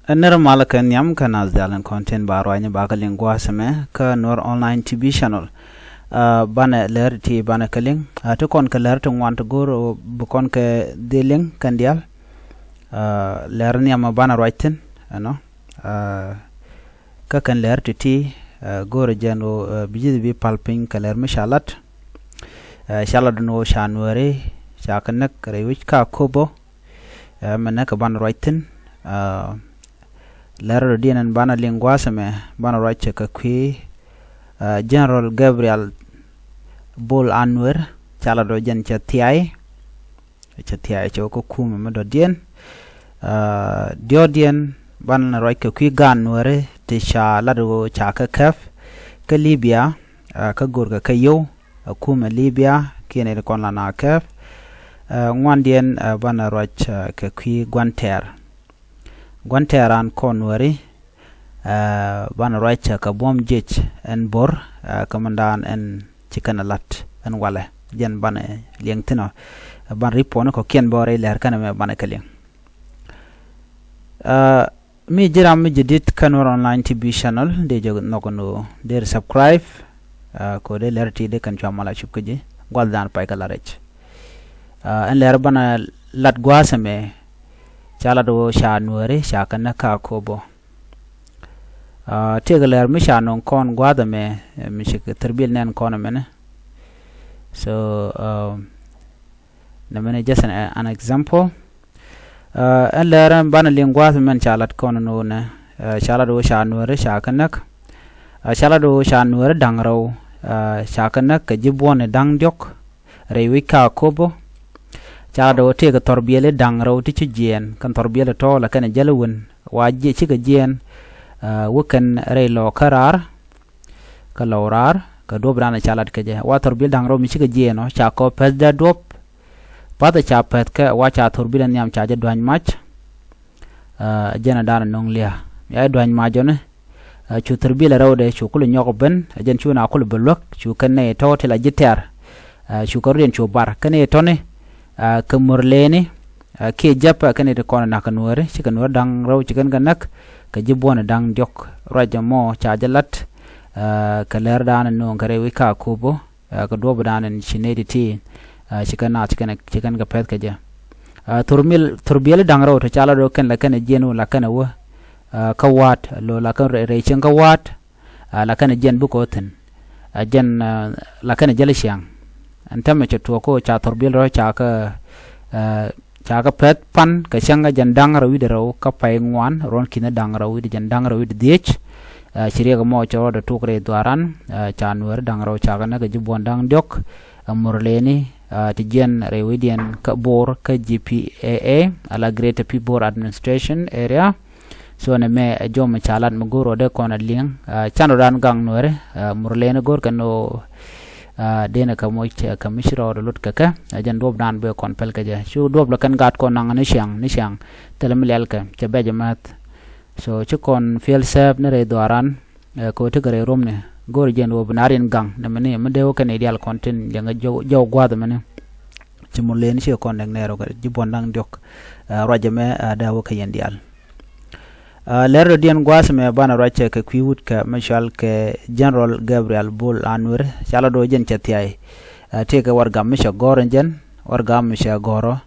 Ner malakan yam kanaz dalan content barwanya bakaling gwasame ka Nur online TV channel. Bana ler ti bana kaling to kon ka ler to want go bukon ka deling kandial ler ni ama bana writing ano ka kan ler ti go rejano bijid bi palping ka ler mishalat shalad no shanware shakanak rewich ka kobo manaka bana writing ler dinan bana lingwasame bana write ka kwi General Gabriel Bol Anwer chala do jen chatiai choko kuma mado dien diodien ban roi ka kwi ganware te sha lado chaka kaf ka Libya ka gurga ka yo kuma Libya kene kon la na kaf ngwandien ban roi ka kwi Gwanteran konwari ban roi ka bom jej en bor kamandan en chikanalat en wala jen ban liengtino ban ripon ko ken bore ler kana me ban kaling mi jiram mi jidit kanor online TV channel de jog nokono der subscribe ko de lerti de kan chamala chupkeje goldan pay kala rech en ler bana lat gwasame chala do sha nuore sha kana ka kobo tegaler mi sha non kon gwadame mi shik terbil nen kon mena so na mena just an example en leran bana lingwa men chalat kon no na chala do sha nuore sha kanak chala do sha nuore dangraw sha kanak ka jibone dangdiok rewi ka kobo chala do tega torbiele dangraw ti ci jien kan torbiele to la kan jalawun waje ci ga jien wukan reylo karar ka lawrar ka dobrana chalat keje wa torbil dangro mi ciga jeno cha ko pesda dop pada cha pet ka wa cha torbil nyam cha je dwan mach jena dana nonglia ya dwan majone chu torbil rawde chu kul nyoko ben jen chu na kul belok chu kan ne to tela jiter chu korien chu bar kan ne tone ka murleni ke japa kan ne ko na kanwore ci kanwor dang raw ci kan ganak ka jibona dang diok raja mo chajalat ka ler dana no kare wi ka kubo ka do badana chinedi ti chikana chikan ga pet ka ja turbiel dang raw to chala do ken la ken jenu la ken wo ka wat lo la ken re chen ka wat la ken jen bu ko ten jen la ken jel siang antame to ko cha turbiel ro cha ka pet pan ka changa jandang rawi de raw ka pay ngwan ron kina dang rawi de jandang rawi de diech chiriya ga mo cho de tukre dwaran chanwer dang raw chaga na ga jibon dang diok murleni ti jen rawi den ka bor ka GPAA ala Greater People Administration area so ne me jom chalat muguro de kona ling chano dan gang nore murleni gor kano dena ka moy ka mishro lut kaka jan dob dan be kon pel ka ja shu dob la kan gat kon nang ni siang telam lel ka te be jamat so chu kon fel sab ne re doran ko te gare rom ne gor jen dob narin gang ne mene me de o kan ideal content janga jow gwad mene ci mo len ci kon nak nero ga jibon nang diok rajame dawo ka yendial ler dien gwasme bana rache ka kwiwut ka mashal ke General Gabriel Bol Anwer chala do jen chatiai te ka warga misha goren jen warga misha goro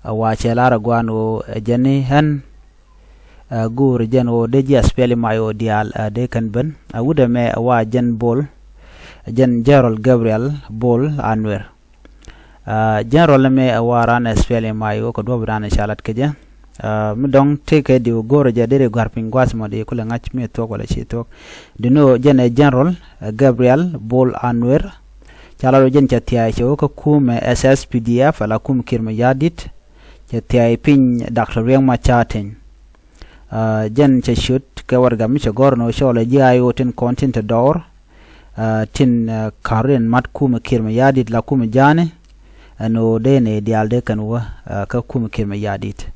wa chelara gwanu jeni han gur jen o de jas pele mayo dial de kan ben wuda me wa jen Bol jen General Gabriel Bol Anwer General me waran spele mayo ko do brana chalat ke jen mudong teke di goro jadere garping gwas mo de kula ngach me to wala chi to dino jene General Gabriel Bol Anwer chala jen chatia cho ko kum SSPDF ala kum kirma yadit chatia pin Dr. Riang Machaten jen che shoot ke warga mi cho gorno shola jiayo tin content dor tin karen mat kum kirma yadit la kum jane no de ne dialde kanwa ka kum kirma yadit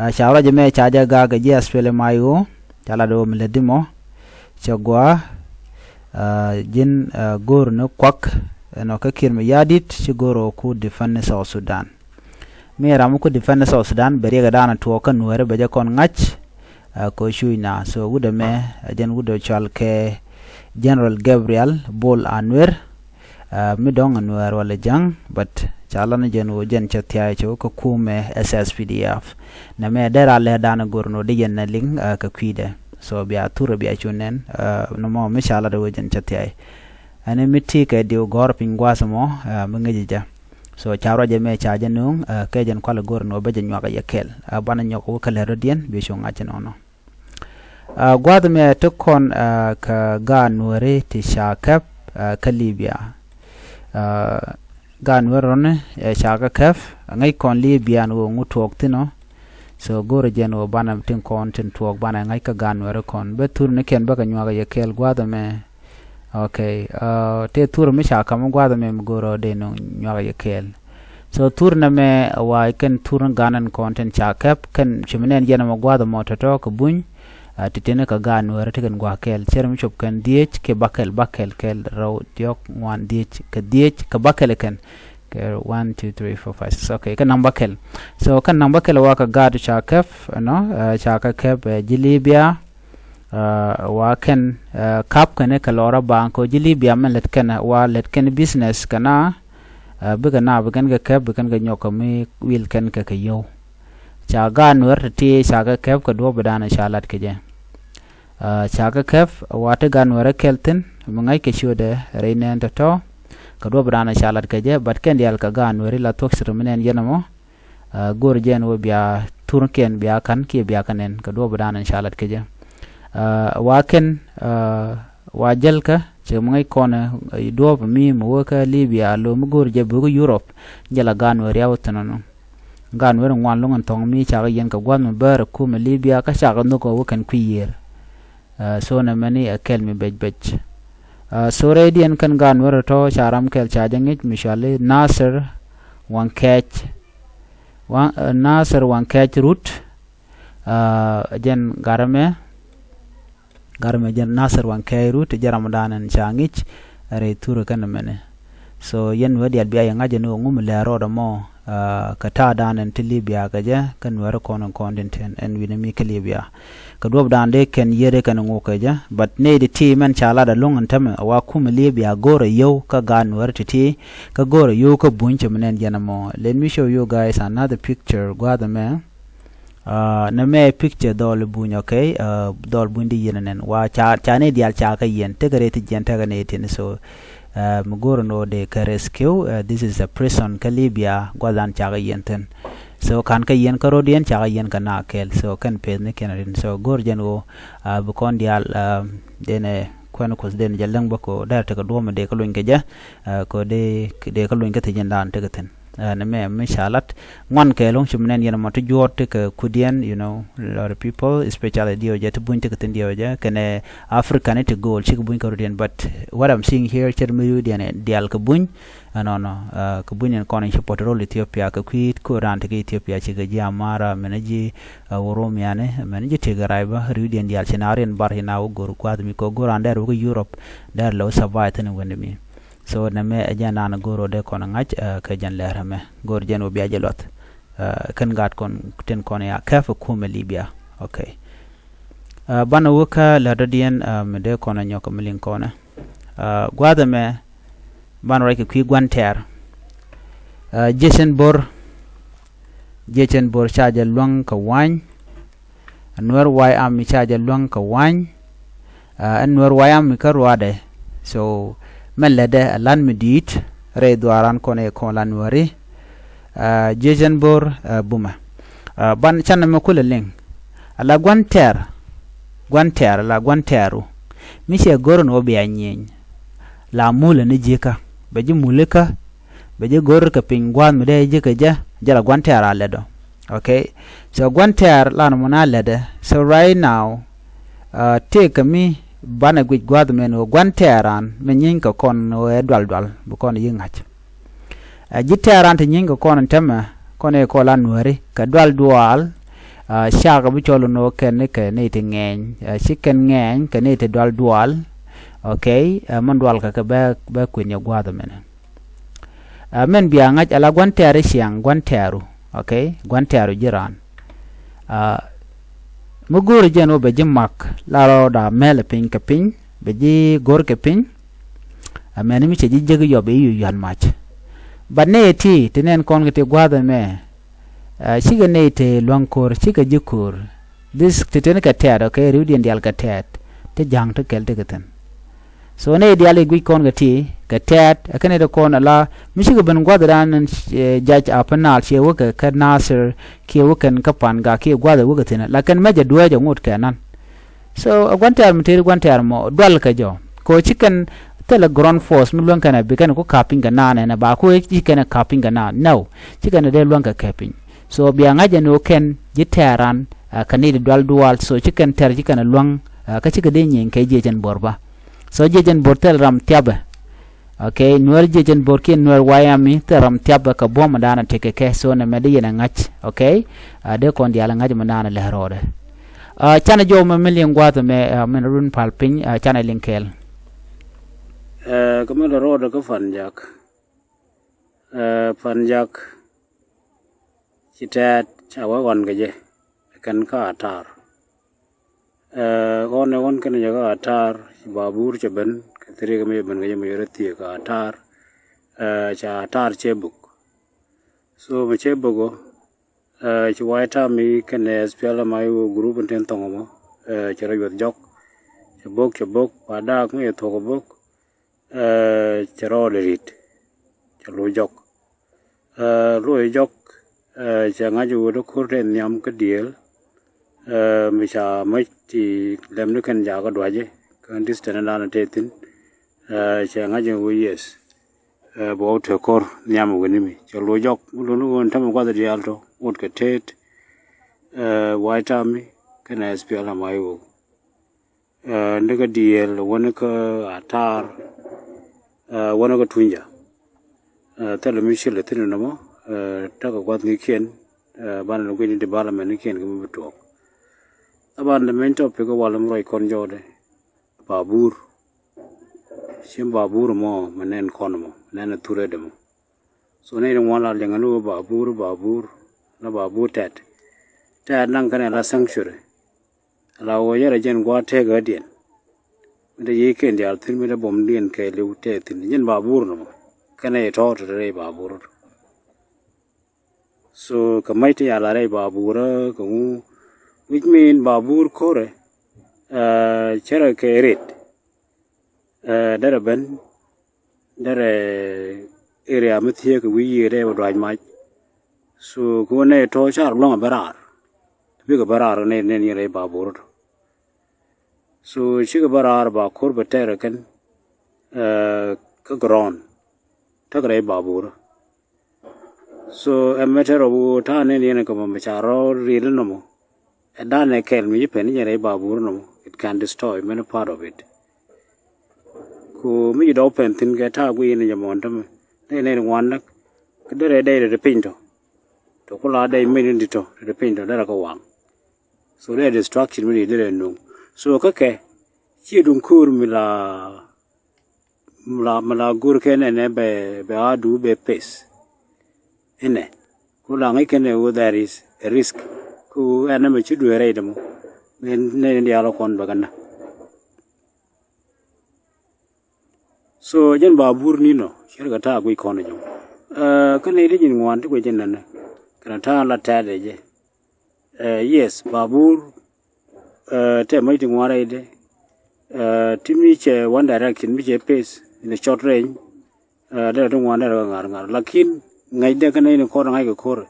shawra jeme chaja ga je aspele mayo chala do miledimo chagwa jin gor no kwak no ka kirme yadit ci goro ku defense South Sudan me ramu ku defense South Sudan beri ga dana to kan nuere be kon ngach ko shuina so wuda me jen wuda chal ke General Gabriel Bol Anwer mi dong anwer wala jang but chalana jen wo jen chatia cho ko kume SSPDF na me dera le dana gorno de yen na ling ka kwide so bia tura bia chunen no mo me chala de wo jen chatia ane miti ke dio gor pingwa samo mengejja so chawra je me cha jenung ke jen kwala gorno be jen nyaka yakel bana nyoko kala rodien be shonga chenono gwad me tukon ka ga nuore ti shakap ka Libya ga nuoron shaka kaf ngai kon Libya no ngutok tino so gore jen o bana tin kon tin tuok bana ngai ka ga nuore kon be tur ne ken ba ka nyaka yakel gwad me okay te tur mi shaka mo gwada me goro de no nyaka yakel so tur na me wa ken tur ganan content chakap ken chimenen jena mo gwada mo to ko buñ titene ka gan wara te ken gwa kel cherm chop kan diech ke bakel kel raw diok wan diech ka bakel ken ke 1 2 3 4 5 6 okay kan nang bakel so kan nang bakel wa ka gad chakap no chakap Libya wa ken kap kene kalora banko Libya men let ken wa let ken business kana bigana bigan ga kap bigan ga nyoka mi wil ken ka yo cha gan wer ti cha ga kap ka do badana shalat ke je cha ga kap wa te gan wer kelten mungai ke shode reinen to ka do badana shalat ke je bat ken dial ka gan wer la tok sir menen yenamo gor jen wo bia turken bia kan ke bia kanen ka do badana shalat ke je waken wajelka che mungai kona do mi mo ka Libya lo mugor je bu Europe jala gan wer yawtano gan wer ngwan longan tong mi cha yen ka gwan ber ku me Libya ka cha no ko kan kuyer so na mani akel mi bej so redian kan gan wer to charam kel cha jangit mishale Nasser wan catch route jen garame jen Nasser wan kairu te jaramadan changich are turu kan mene so yen wadi albiya yanga jeno ngum le roda mo kata danen te Libya gaja kan wara konon kondenten en winami ke Libya ka dob dande ken yere kan ngoka ja but ne de ti man chala da longan tam wa kum Libya gore yow ka gan war ti ka gore yow ka bunche menen janamo let me show you guys another picture gwada me na me picture dol buñ okay dol bundi yenen wa cha ne dial cha ka yen te gare ti jen ta ne tin so mugoro no de ka rescue this is a prison ka Libya gwadan cha ka yen ten so kan ka yen ka rodien cha ka yen ka na kel so kan pe ne ken so gor jen o bu kon dial dene kono ko den jalang bako dar ta ka do ma de ka luñ ke ja ko de ka luñ ka te jen dan te ka ten na me shalat ngwan ke long chimnen yana matu jot ke kudien you know a lot of people especially dio jet buñ te ken dio ja kene african it goal chik buñ ko rodien but what I'm seeing here chermu dial ka buñ no ka buñ en kono support role Ethiopia ka kwit ko ran te Ethiopia chi ga jamara menaji Oromia ne menaji te garaiba rodien dial chenarien bar hina gor kwad mi ko goran der ko Europe der lo survive ne wendemi so na me ajana na goro de kono ngaj ka jan lerame gor jen o biaje lot kan gat kon ten kono ya kafa kuma Libya okay bana wuka la radien me de kono nyoko milin kono gwada me ban rek ki gwanter Jason bor chaja luang ka wan anwar wai am mi chaja luang ka wan anwar wai am mi karwade so melede lan medit re duaran kone kolan wari Jason bor buma ban chana me kuleleng ala gwanteru mi se goro no be anyen la mule ne jeka beji muleka beji gor ka pingwan me de jeka jala gwantera ledo okay so gwanter lan mona lede so right now take me bana gwej gwad men o gwanteran me nyinka kon o edwal bu kon yingach jiteran te nyinka kon tema kone ko lan wari ka dwal shaga bu cholo no ken ke ne te ngeng chicken ngeng ke ne te dwal okay man dwal ka ba kwenya gwad men men biya ngach ala gwantere siang gwanteru okay gwanteru jiran mugur jen obe jimak laro da mele pin ka pin be ji gor ke pin ameni mi che ji jege yo be yu yan mach banne ti tenen kon ke te gwada me chiga ne te lonkor chiga jikur this teten ka ted okay rudian dial ka ted te jang to kel te keten so ne dial gwi kon ga ti ka ted akane de kon ala mi chiga ben gwada dan jaj apanal che wo ka nasir ke wo kan ka pan ga ke gwada wo gaten la kan meja duwa ja ngut kanan so gwantar mi te gwantar mo dwal ka jo ko chicken tele ground force mi lon kana be kan ko kaping ga nana na ba ko chicken kaping ga na no chicken de lon ka kaping so biya ngaje no ken jitaran kanidi dwal dual so chicken ter chicken lon ka chicken de nyen kay jejen borba so jejen bortel ram tiabe okay nuer jejen borkin nuer wayami teram tiabe ka bom dana teke ke so na medi na ngach okay de kon diala ngaje manana le herode chana jo ma million gwata me men run palpin chana linkel ko men rodo ko fanjak citat chawa gon gaje kan ka atar gon kan jaga atar babur cheben katri ga me ban gaje me reti ka atar cha atar chebuk so me chebugo ci waita mi kan spela mai group ten tongo chara yot jok chabok pada ko e to bok charo rit chalo jok lo jok changa ju do khur nyam ka diel mi cha mai ti lem nu kan ja ga dwaje kan distan na te tin changa ju yes bo to kor nyam woni mi chalo jok lu nu tam ko da dial to wot ka tet waita mi kan spela mai wo ndaga diel woni ka atar wani ga tunja tala mi shile tinu namo taka kwat ngi kien bana no gwini development ngi kien gumi butuok aban the main topic ko walam roi kon jode babur shim babur mo manen kon mo manen ture demo so ne rin wala lenga no babur na babur tat nang kana la sanctuary la wo yere jen gwa te ga dien de yeken dial tin mi da bom dien ke lu te tin jen babur no kana to re babur so kamai te ala re babur ko which mean babur kore chera ke ret dara ben dara area mithie ko wi re wadaj ma so ko ne to char long barar bi ko barar ne re babur so chiga barar ba khur batera kan ka gron takre babur so a matter of ta ne ne ko ma charo ril no mo da ne kel mi pe ni re babur no it can destroy many part of it ko mi do pen tin ga ta gwi ni jamon tam ne wan nak ka de pinto to ko la de mi ni to de pinto da ko wang so the destruction mi de no so kake chi dun kur mila gur ken ne be adu be pes ene ko la ngai ken wo there is a risk ku ana me chi du re demo ne ndi ala kon bagana so jen babur ni no shirga ta gui kono jom kane ri jin ngwan ko jen nan kana ta la ta de je yes babur te mai ti ngwara ide timi che one direction mi che pace in a short range da dong wan da ngar lakin ngai de kana ni ko ngai ko kor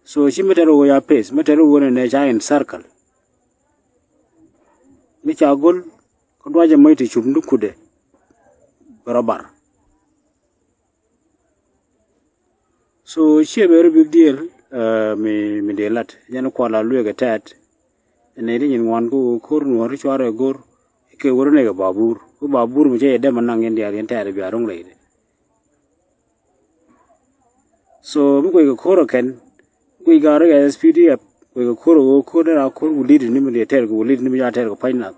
so shi metero ya pace metero wona ne giant circle mi cha gol ko dwaje mai ti chum dukude barabar so she very big deal mi de lat jan ko la lu ga tat ne ri nyin wan ko kor no ri chware gor ke wor ne ga babur ko babur mi je de man nang en dia yen tar bi arong le so mi ko ga kor ken ko ga ra SPD ko ga kor da kor ulid ni mi de tar ko ulid ni mi ya tar ko paina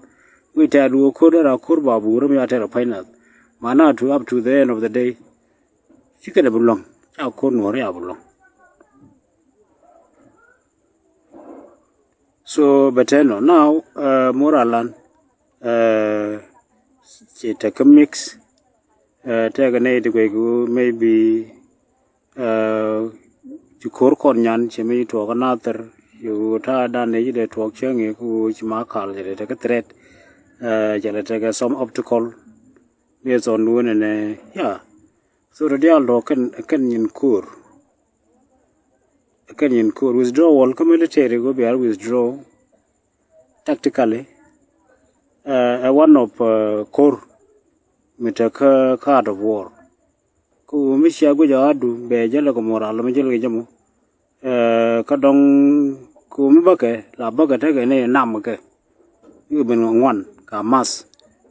ko tar ko kor da kor babur mi ya tar ko paina mana to up to the end of the day chikene bulong cha kor no ri abulong So beteno now moralan chỉ take a mix take này thì cái maybe chỉ khor con nhăn chỉ mấy thuốc cái nào ter you tha đan này để thuốc chơi nghe ku chỉ má khal để take a thread chỉ là take some optical based on luôn này yeah so the deal lo kan nhìn kur withdrawal cái military go be withdraw tactically one of core mitaka card of war ku misha go jadu be jala ko moral me jelo jamu ka dong ku mi bake la bake ta ke ne nam ke yu ben ngwan ka mas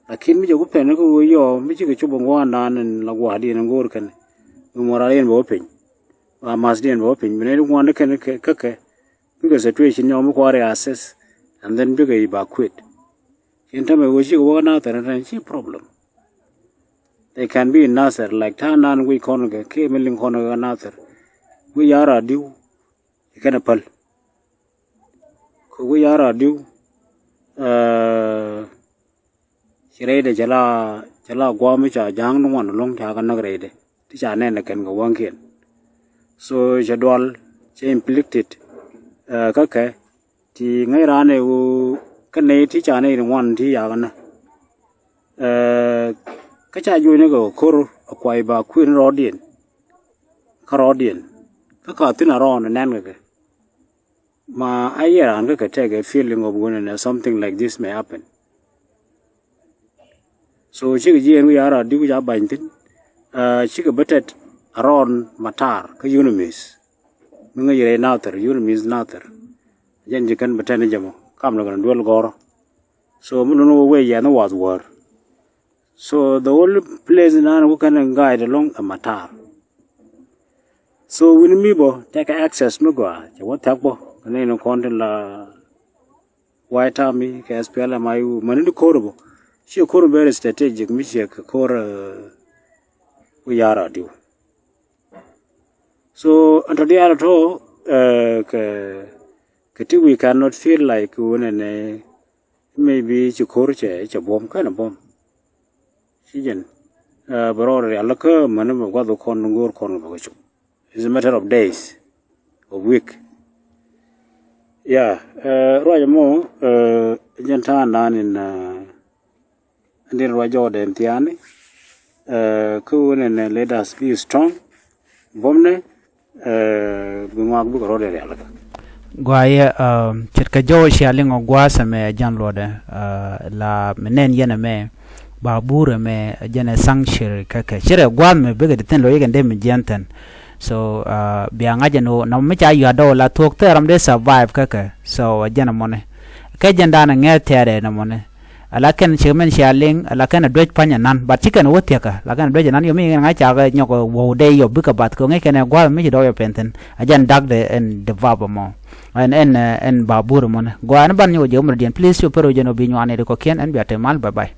lakin mi jogo pen ko yo mi chi ke chubo ngwan nan la gwa di ngor kan moral en bo pin wa mas di en bo pin ne ngwan ke ke because situation yo mo ko assess and then bigger evacuate in time we should go now there and problem they can be in Nasser like Tanan we corner ke milling corner Nasser we are due can apple we are due shirede jala gwami cha jang no wan long cha kan nagrede ti cha ne kan go wanken so jadwal che inflicted ka thì ngay ra này cái này thì cha này ngoan thì à cái cái cha vui này có khor quay ba khuyên rõ điện cái cả tin là rõ nên cái mà ai ra cái take a feeling of when something like this may happen so chỉ cái gì we are đi cái bài tin chỉ cái budget around matar cái unimis mình cái gì nào ter unimis nào ter jen jikan betene jamo kam la dual goro so mun no way ya no was war so the only place na who can guide along a matar so when me bo take access me go ja what takbo ne no content la white army ke SPL mayu man ni korbo shi korbo very strategic mi shi kor we are do so until the other to we cannot feel like when maybe chikorche chabom kind of bomb. Sijen, brother, alaka manam go the con ngor con bagochu. It's a matter of days, of week. Yeah, roja mo janta nan in andin roja den tiani. Ku when let us be strong. Bomne bimag bu roja alaka. Guaya chirka jo shalingo guasa me jan lode la menen yena me babura me jana sangshir kaka shire gwan me bega de ten lo yegen de me jantan so bianga jano na me cha yado la tok teram de survive kaka so jana mone ka janda na ngel tere na mone alaken chimen shaling alaken doj panya nan bat chicken wotiaka lakan doj nan yo mi nga cha ga nyoko wo de yo buka bat ko ngeke na gwa me do yo penten ajan dag de en de vaba mo en babur mon gwa an ban yo jomro dien please yo pero jeno bi nyo ane ko ken en biate mal bye bye.